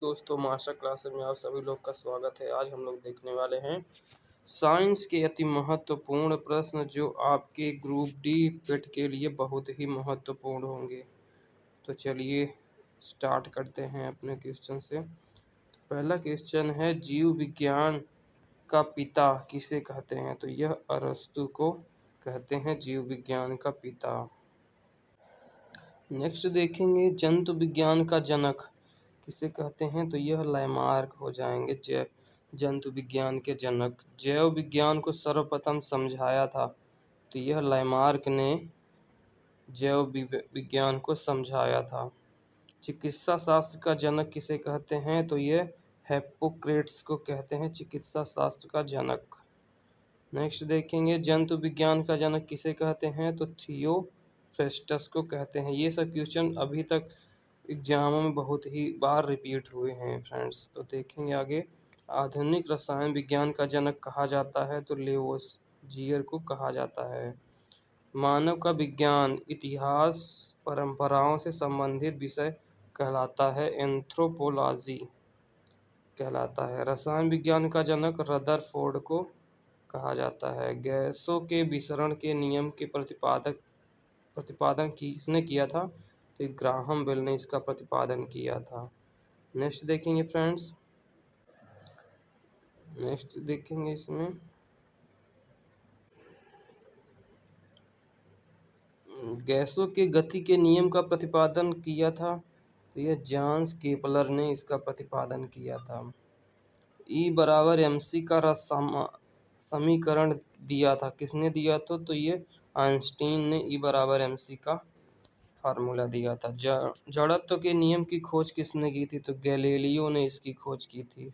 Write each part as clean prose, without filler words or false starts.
दोस्तों master classes में आप सभी लोग का स्वागत है। आज हम लोग देखने वाले हैं साइंस के अति महत्वपूर्ण प्रश्न जो आपके ग्रुप डी पेट के लिए बहुत ही महत्वपूर्ण होंगे। तो चलिए स्टार्ट करते हैं अपने क्वेश्चन से। तो पहला क्वेश्चन है, जीव विज्ञान का पिता किसे कहते हैं? तो यह अरस्तु को कहते हैं जीव विज्ञान का पिता। नेक्स्ट देखेंगे, जंतु विज्ञान का जनक किसे कहते हैं? तो यह लैमार्क हो जाएंगे जंतु विज्ञान के जनक। जैव विज्ञान को सर्वप्रथम समझाया था तो यह लैमार्क ने जैव विज्ञान को समझाया था। चिकित्सा शास्त्र का जनक किसे कहते हैं? तो यह हिप्पोक्रेट्स को कहते हैं चिकित्सा शास्त्र का जनक। नेक्स्ट देखेंगे, जंतु विज्ञान का जनक किसे कहते हैं? तो थियोफ्रेस्टस को कहते हैं। ये सब क्वेश्चन अभी तक एग्जामों में बहुत ही बार रिपीट हुए हैं फ्रेंड्स। तो देखेंगे आगे, आधुनिक रसायन विज्ञान का जनक कहा जाता है तो लेवोजियर को कहा जाता है। मानव का विज्ञान इतिहास परंपराओं से संबंधित विषय कहलाता है, एंथ्रोपोलॉजी कहलाता है। रसायन विज्ञान का जनक रदरफोर्ड को कहा जाता है। गैसों के विसरण के नियम के प्रतिपादन किसने किया था? तो ग्राहम बेल ने इसका प्रतिपादन किया था। नेक्स्ट देखेंगे फ्रेंड्स, नेक्स्ट देखेंगे इसमें गैसों के गति के नियम का प्रतिपादन किया था तो यह जॉन्स केपलर ने इसका प्रतिपादन किया था। E बराबर mc का समीकरण दिया था, किसने दिया था? तो ये आइंस्टीन ने E बराबर mc का फार्मूला दिया था। जड़त्व के नियम की खोज किसने की थी? तो गैलीलियो ने इसकी खोज की थी।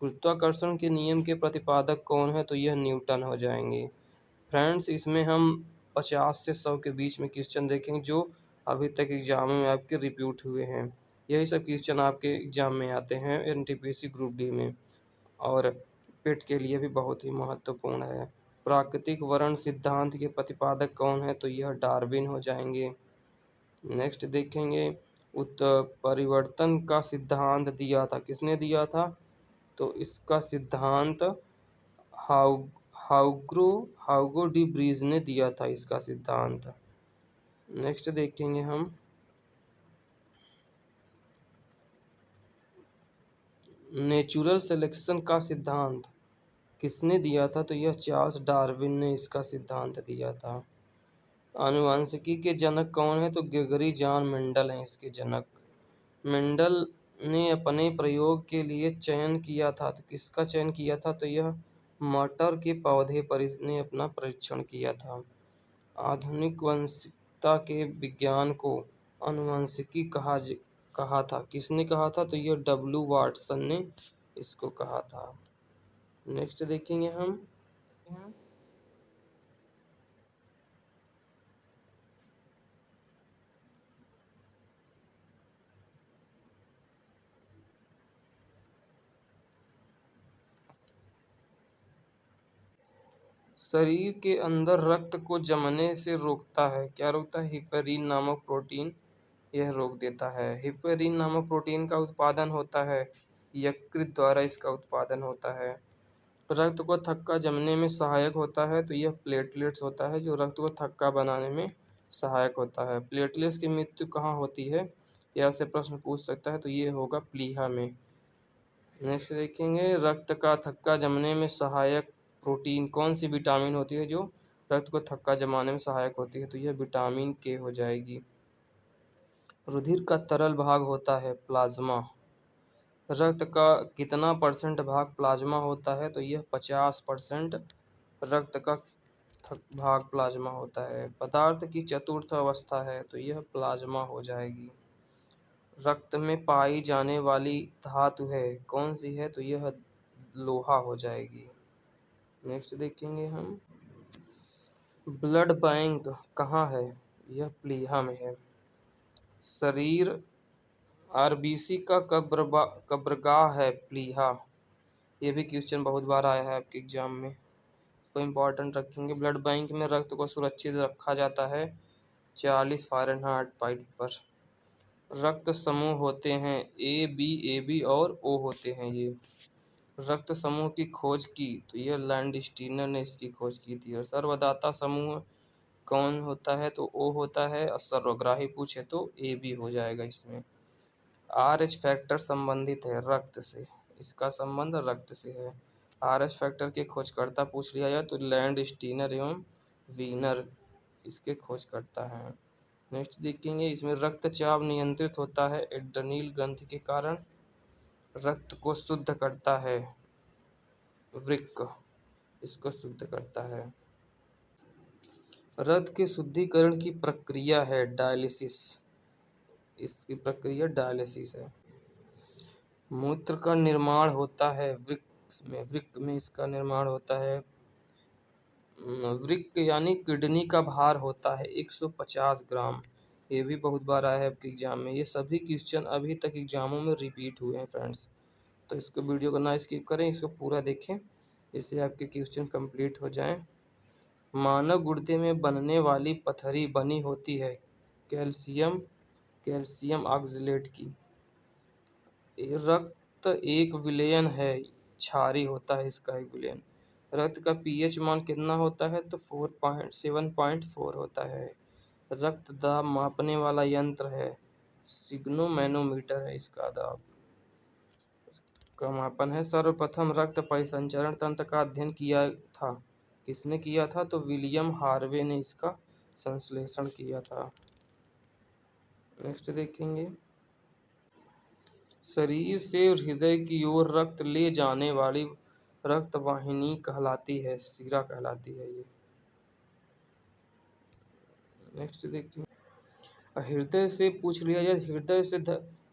गुरुत्वाकर्षण के नियम के प्रतिपादक कौन है? तो यह न्यूटन हो जाएंगे। फ्रेंड्स, इसमें हम 50 से 100 के बीच में क्वेश्चन देखेंगे जो अभी तक एग्जाम में आपके रिपीट हुए हैं। यही सब क्वेश्चन आपके एग्जाम में आते हैं एनटीपीसी ग्रुप डी में और पेट के लिए भी बहुत ही महत्वपूर्ण है। प्राकृतिक वर्ण सिद्धांत के प्रतिपादक कौन है? तो यह डार्विन हो जाएंगे। नेक्स्ट देखेंगे, उत्परिवर्तन का सिद्धांत दिया था, किसने दिया था? तो इसका सिद्धांत हाउगो डी ब्रीज ने दिया था इसका सिद्धांत। नेक्स्ट देखेंगे हम, नेचुरल सिलेक्शन का सिद्धांत किसने दिया था? तो यह चार्ल्स डार्विन ने इसका सिद्धांत दिया था। आनुवंशिकी के जनक कौन है? तो ग्रेगरी जॉन मेंडल हैं इसके जनक। मेंडल ने अपने प्रयोग के लिए चयन किया था, तो किसका चयन किया था? तो यह मटर के पौधे पर इसने अपना परीक्षण किया था। आधुनिक वंशिकता के विज्ञान को आनुवंशिकी कहा था, किसने कहा था? तो यह डब्ल्यू वाटसन ने इसको कहा था। नेक्स्ट देखेंगे हम, शरीर के अंदर रक्त को जमने से रोकता है, क्या रोकता है? हिपेरिन नामक प्रोटीन यह रोक देता है। हिपेरिन नामक प्रोटीन का उत्पादन होता है यकृत द्वारा, इसका उत्पादन होता है। रक्त को थक्का जमने में सहायक होता है तो यह प्लेटलेट्स होता है जो रक्त को थक्का बनाने में सहायक होता है। प्लेटलेट्स की मृत्यु कहाँ होती है, यह आपसे प्रश्न पूछ सकता है, तो ये होगा प्लीहा में। नेक्स्ट देखेंगे, रक्त का थक्का जमने में सहायक प्रोटीन कौन सी विटामिन होती है जो रक्त को थक्का जमाने में सहायक होती है? तो यह विटामिन के हो जाएगी। रुधिर का तरल भाग होता है प्लाज्मा। रक्त का कितना परसेंट भाग प्लाज्मा होता है? तो यह 50% रक्त का भाग प्लाज्मा होता है। पदार्थ की चतुर्थ अवस्था है तो यह प्लाज्मा हो जाएगी। रक्त में पाई जाने वाली धातु है कौन सी है? तो यह लोहा हो जाएगी। नेक्स्ट देखेंगे हम, ब्लड बैंक कहाँ है? यह प्लीहा में है। शरीर आरबीसी का कब्रगाह है प्लीहा। ये भी क्वेश्चन बहुत बार आया है आपके एग्जाम में, तो इम्पोर्टेंट रखेंगे। ब्लड बैंक में रक्त को सुरक्षित रखा जाता है 40 फ़ारेनहाइट पर। रक्त समूह होते हैं ए बी, ए बी और ओ होते हैं ये। रक्त समूह की खोज की तो यह लैंडस्टीनर ने इसकी खोज की थी। और सर्वदाता समूह कौन होता है तो ओ होता है। और सर्वग्राही पूछे तो ए बी हो जाएगा इसमें। आर एच फैक्टर संबंधित है रक्त से, इसका संबंध रक्त से है। आर एच फैक्टर के खोजकर्ता पूछ लिया जाए तो लैंड स्टीनर एवं वीनर इसके खोजकर्ता हैं। नेक्स्ट देखेंगे, इसमें रक्तचाप नियंत्रित होता है एड्रेनल ग्रंथि के कारण। रक्त को शुद्ध करता है वृक्क, इसको शुद्ध करता है। रक्त के शुद्धिकरण की प्रक्रिया है डायलिसिस, इसकी प्रक्रिया डायलिसिस है। मूत्र का निर्माण होता है वृक्क में इसका निर्माण होता है। वृक्क यानी किडनी का भार होता है 150 ग्राम। ये भी बहुत बार आया है आपके एग्जाम में। ये सभी क्वेश्चन अभी तक एग्जामों में रिपीट हुए हैं फ्रेंड्स। तो इसको वीडियो को ना स्किप करें, इसको पूरा देखें, इससे आपके क्वेश्चन कंप्लीट हो जाएं। मानव गुर्दे में बनने वाली पथरी बनी होती है कैल्शियम कैल्शियम ऑक्सलेट की। रक्त एक विलयन है, क्षारी होता है इसका एक विलयन। रक्त का पीएच मान कितना होता है तो 7.4 होता है। रक्त दाब मापने वाला यंत्र है सिग्नोमैनोमीटर है इसका दाब का मापन है। सर्वप्रथम रक्त परिसंचरण तंत्र का अध्ययन किया था, किसने किया था तो विलियम हार्वे ने इसका संश्लेषण किया था। नेक्स्ट देखेंगे, शरीर से हृदय की ओर रक्त ले जाने वाली रक्त वाहिनी कहलाती है शिरा कहलाती है ये। नेक्स्ट देखते हैं, हृदय से पूछ लिया जाए, हृदय से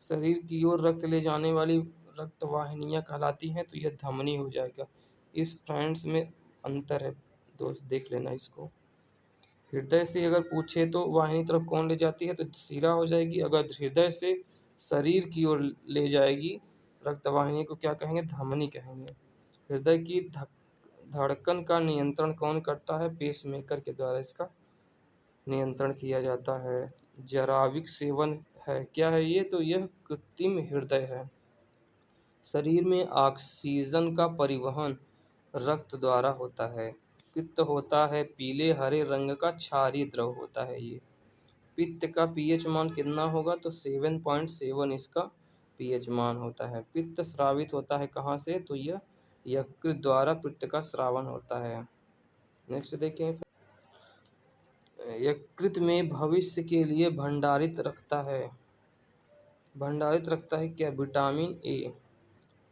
शरीर की ओर रक्त ले जाने वाली रक्त वाहिनियाँ कहलाती हैं तो यह धमनी हो जाएगा। इस फ्रेंड्स में अंतर है दोस्त, देख लेना इसको। हृदय से अगर पूछे तो वाहिनी तरफ कौन ले जाती है तो शिरा हो जाएगी। अगर हृदय से शरीर की ओर ले जाएगी रक्तवाहिनी को क्या कहेंगे, धमनी कहेंगे। हृदय की धड़कन का नियंत्रण कौन करता है, पेसमेकर के द्वारा इसका नियंत्रण किया जाता है। जराविक सेवन है, क्या है ये तो यह कृत्रिम हृदय है। शरीर में ऑक्सीजन का परिवहन रक्त द्वारा होता है। पित्त होता है पीले हरे रंग का क्षारीय द्रव होता है ये। पित्त का पीएच मान कितना होगा तो 7.7 इसका पीएच मान होता है। पित्त स्रावित होता है कहाँ से तो यह यकृत द्वारा पित्त का स्रावन होता है। नेक्स्ट देखें, यकृत में भविष्य के लिए भंडारित रखता है क्या, विटामिन ए।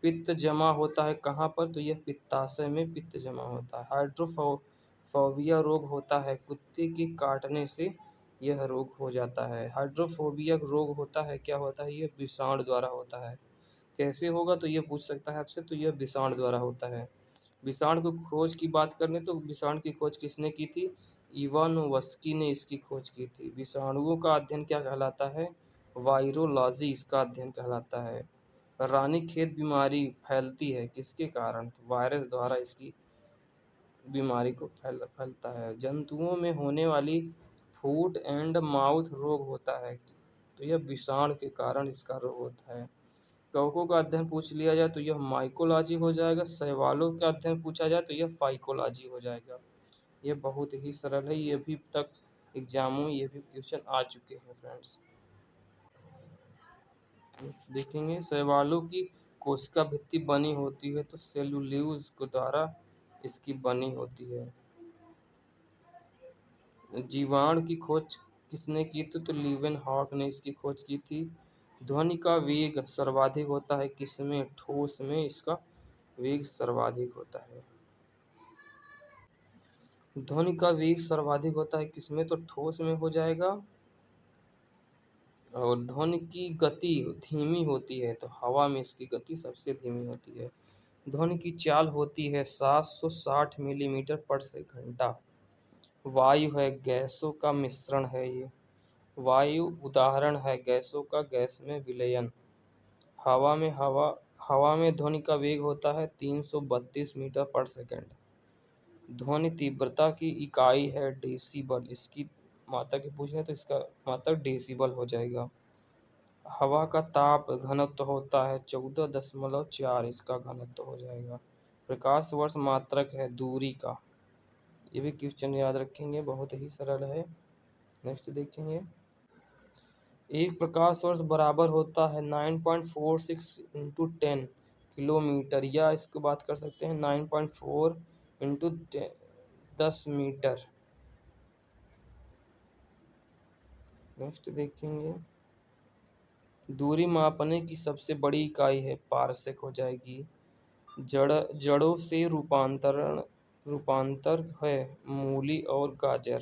पित्त जमा होता है कहाँ पर तो यह पित्ताशय में पित्त जमा होता है। हाइड्रोफोबिया रोग होता है कुत्ते के काटने से यह रोग हो जाता है। हाइड्रोफोबिया रोग होता है, क्या होता है, यह विषाणु द्वारा होता है। कैसे होगा तो यह पूछ सकता है आपसे, तो यह विषाणु द्वारा होता है। विषाणु की खोज की बात करें तो विषाणु की खोज किसने की थी, इवानोव्स्की ने इसकी खोज की थी। विषाणुओं का अध्ययन क्या कहलाता है, वायरोलॉजी इसका अध्ययन कहलाता है। रानीखेत बीमारी फैलती है किसके कारण तो वायरस द्वारा इसकी बीमारी को फैलता है। जंतुओं में होने वाली फूट एंड माउथ रोग होता है तो यह विषाणु के कारण इसका रोग होता है। कवकों का अध्ययन पूछ लिया जाए तो यह माइकोलॉजी हो जाएगा। शैवालों का अध्ययन पूछा जाए तो यह फाइकोलॉजी हो जाएगा। यह बहुत ही सरल है, ये अभी तक एग्जामों में ये भी क्वेश्चन आ चुके हैं फ्रेंड्स। देखेंगे, शैवालों की कोशिका भित्ति बनी होती है तो सेलुलोज के द्वारा इसकी बनी होती है। जीवाणु की खोज किसने की थी तो लीवेनहॉक ने इसकी खोज की थी। ध्वनि का वेग सर्वाधिक होता है किसमें, ठोस में इसका वेग सर्वाधिक होता है। ध्वनि का वेग सर्वाधिक होता है किसमें तो ठोस में हो जाएगा। और ध्वनि की गति धीमी होती है तो हवा में इसकी गति सबसे धीमी होती है। ध्वनि की चाल होती है 760 मिलीमीटर पर घंटा। वायु है, गैसों का मिश्रण है ये। वायु उदाहरण है गैसों का गैस में विलयन। हवा में ध्वनि का वेग होता है 332 मीटर पर सेकंड। ध्वनि तीव्रता की इकाई है डेसिबल, इसकी मात्रा की पूछे तो इसका मात्रक डेसिबल हो जाएगा। हवा का ताप घनत्व होता है 14.4, इसका घनत्व हो जाएगा। प्रकाश वर्ष मात्रक है दूरी का। ये भी क्वेश्चन याद रखेंगे, बहुत ही सरल है। नेक्स्ट देखेंगे, एक प्रकाश वर्ष बराबर होता है 9.46 इंटू 10 किलोमीटर, या इसको बात कर सकते हैं 9.4 इंटू 10 मीटर। नेक्स्ट देखेंगे, दूरी मापने की सबसे बड़ी इकाई है पारसेक हो जाएगी। जड़ों से रूपांतर है मूली और गाजर।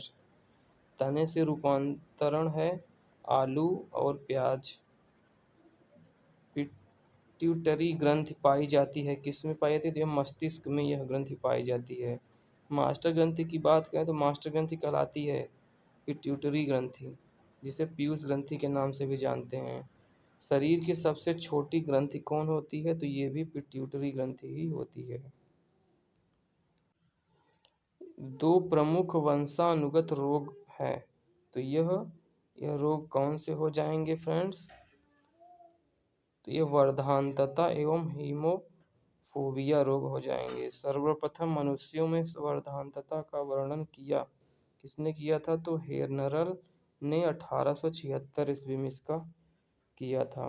तने से रूपांतरण है आलू और प्याज। पिट्यूटरी ग्रंथि पाई जाती है किसमें पाई जाती है, तो यह मस्तिष्क में यह ग्रंथि पाई जाती है। मास्टर ग्रंथि की बात करें तो मास्टर ग्रंथि कहलाती है पिट्यूटरी ग्रंथि, जिसे पीयूष ग्रंथि के नाम से भी जानते हैं। शरीर की सबसे छोटी ग्रंथि कौन होती है, तो ये भी पिट्यूटरी ग्रंथि ही होती है। दो प्रमुख वंशानुगत रोग हैं, तो यह रोग कौन से हो जाएंगे फ्रेंड्स, तो ये वर्धांतता एवं हीमोफोबिया रोग हो जाएंगे। सर्वप्रथम मनुष्यों में वर्धांतता का वर्णन किसने किया था, तो हेर्नरल ने 1876 ईस्वी में इसका किया था।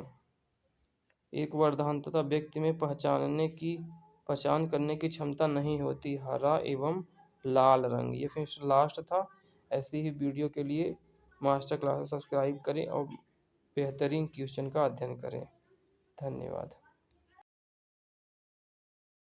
एक वर्धांतता व्यक्ति में पहचान करने की क्षमता नहीं होती, हरा एवं लाल रंग। ये फिर लास्ट था। ऐसी ही वीडियो के लिए मास्टर क्लास सब्सक्राइब करें और बेहतरीन क्वेश्चन का अध्ययन करें। धन्यवाद।